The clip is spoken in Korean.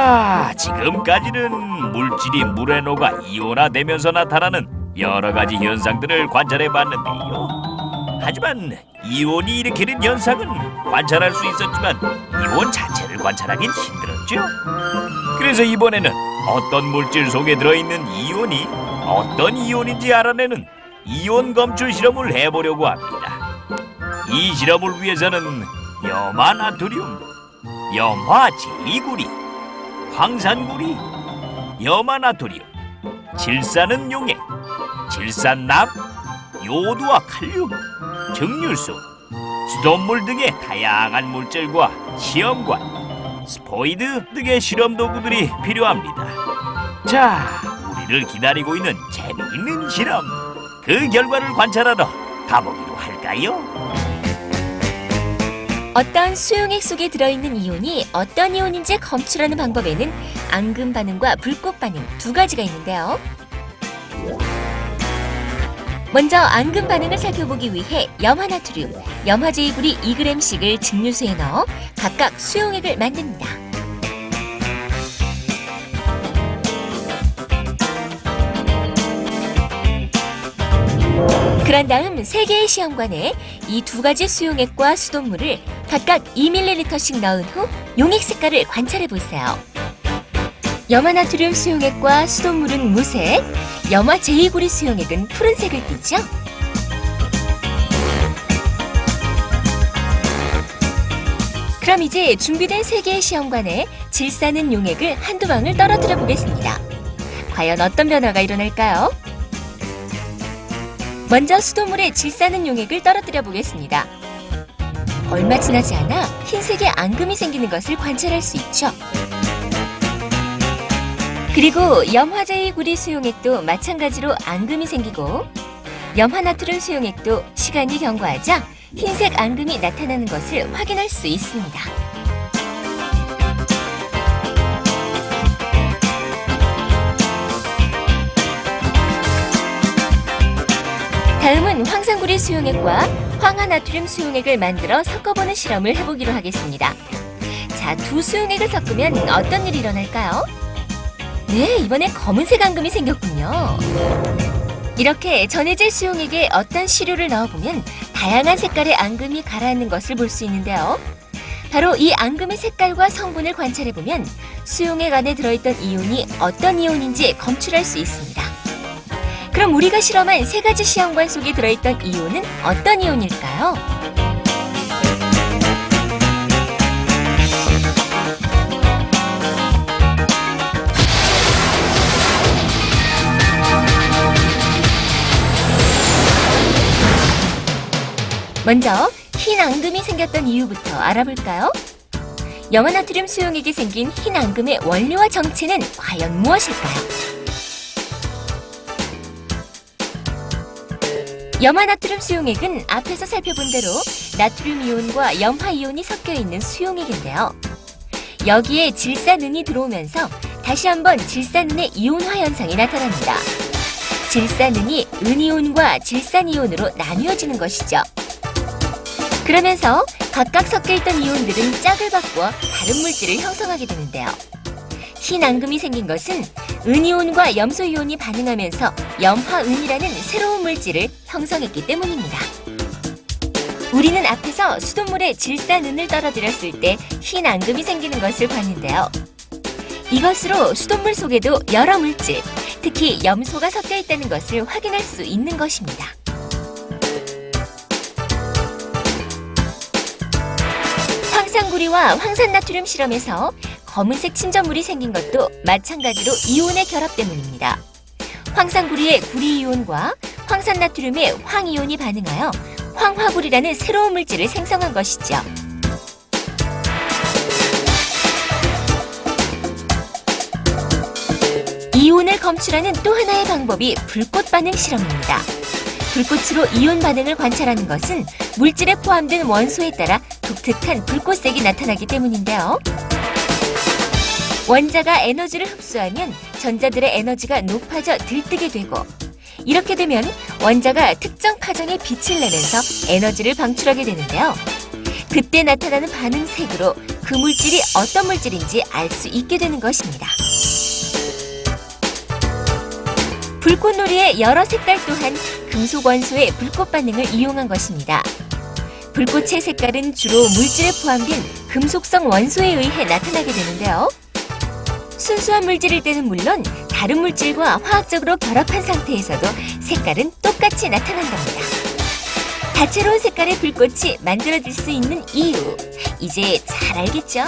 자, 지금까지는 물질이 물에 녹아 이온화되면서 나타나는 여러 가지 현상들을 관찰해 봤는데요. 하지만 이온이 일으키는 현상은 관찰할 수 있었지만 이온 자체를 관찰하긴 힘들었죠. 그래서 이번에는 어떤 물질 속에 들어있는 이온이 어떤 이온인지 알아내는 이온 검출 실험을 해보려고 합니다. 이 실험을 위해서는 염화나트륨, 염화제이구리, 황산구리, 염화나트륨, 질산은 용액, 질산납, 요오드와 칼륨, 증류수, 수돗물 등의 다양한 물질과 시험관, 스포이드 등의 실험 도구들이 필요합니다. 자, 우리를 기다리고 있는 재미있는 실험, 그 결과를 관찰하러 가보기로 할까요? 어떤 수용액 속에 들어있는 이온이 어떤 이온인지 검출하는 방법에는 앙금 반응과 불꽃 반응 두 가지가 있는데요. 먼저 앙금 반응을 살펴보기 위해 염화나트륨, 염화제이구리 2g씩을 증류수에 넣어 각각 수용액을 만듭니다. 그런 다음 3개의 시험관에 이 두 가지 수용액과 수돗물을 각각 2ml씩 넣은 후 용액 색깔을 관찰해 보세요. 염화나트륨 수용액과 수돗물은 무색, 염화제이구리 수용액은 푸른색을 띠죠. 그럼 이제 준비된 3개의 시험관에 질산은 용액을 한두 방울 떨어뜨려 보겠습니다. 과연 어떤 변화가 일어날까요? 먼저 수돗물에 질산은 용액을 떨어뜨려 보겠습니다. 얼마 지나지 않아 흰색의 앙금이 생기는 것을 관찰할 수 있죠. 그리고 염화제이구리 수용액도 마찬가지로 앙금이 생기고 염화나트륨 수용액도 시간이 경과하자 흰색 앙금이 나타나는 것을 확인할 수 있습니다. 다음은 황산구리 수용액과 황화나트륨 수용액을 만들어 섞어보는 실험을 해보기로 하겠습니다. 자, 두 수용액을 섞으면 어떤 일이 일어날까요? 네, 이번에 검은색 앙금이 생겼군요. 이렇게 전해질 수용액에 어떤 시료를 넣어보면 다양한 색깔의 앙금이 가라앉는 것을 볼 수 있는데요. 바로 이 앙금의 색깔과 성분을 관찰해보면 수용액 안에 들어있던 이온이 어떤 이온인지 검출할 수 있습니다. 그럼 우리가 실험한 3가지 시험관 속에 들어있던 이온은 어떤 이온일까요? 먼저 흰 앙금이 생겼던 이유부터 알아볼까요? 염화나트륨 수용액이 생긴 흰 앙금의 원리와 정체는 과연 무엇일까요? 염화나트륨 수용액은 앞에서 살펴본 대로 나트륨 이온과 염화 이온이 섞여 있는 수용액인데요. 여기에 질산은이 들어오면서 다시 한번 질산은의 이온화 현상이 나타납니다. 질산은이 은이온과 질산이온으로 나뉘어지는 것이죠. 그러면서 각각 섞여있던 이온들은 짝을 바꾸어 다른 물질을 형성하게 되는데요. 흰 앙금이 생긴 것은 은이온과 염소이온이 반응하면서 염화은이라는 새로운 물질을 형성했기 때문입니다. 우리는 앞에서 수돗물에 질산은을 떨어뜨렸을 때 흰 앙금이 생기는 것을 봤는데요. 이것으로 수돗물 속에도 여러 물질, 특히 염소가 섞여 있다는 것을 확인할 수 있는 것입니다. 황산구리와 황산나트륨 실험에서 검은색 침전물이 생긴 것도 마찬가지로 이온의 결합 때문입니다. 황산구리의 구리이온과 황산나트륨의 황이온이 반응하여 황화구리라는 새로운 물질을 생성한 것이죠. 이온을 검출하는 또 하나의 방법이 불꽃 반응 실험입니다. 불꽃으로 이온 반응을 관찰하는 것은 물질에 포함된 원소에 따라 독특한 불꽃색이 나타나기 때문인데요. 원자가 에너지를 흡수하면 전자들의 에너지가 높아져 들뜨게 되고, 이렇게 되면 원자가 특정 파장의 빛을 내면서 에너지를 방출하게 되는데요. 그때 나타나는 반응색으로 그 물질이 어떤 물질인지 알 수 있게 되는 것입니다. 불꽃놀이의 여러 색깔 또한 금속 원소의 불꽃 반응을 이용한 것입니다. 불꽃의 색깔은 주로 물질에 포함된 금속성 원소에 의해 나타나게 되는데요. 순수한 물질일 때는 물론 다른 물질과 화학적으로 결합한 상태에서도 색깔은 똑같이 나타난답니다. 다채로운 색깔의 불꽃이 만들어질 수 있는 이유, 이제 잘 알겠죠?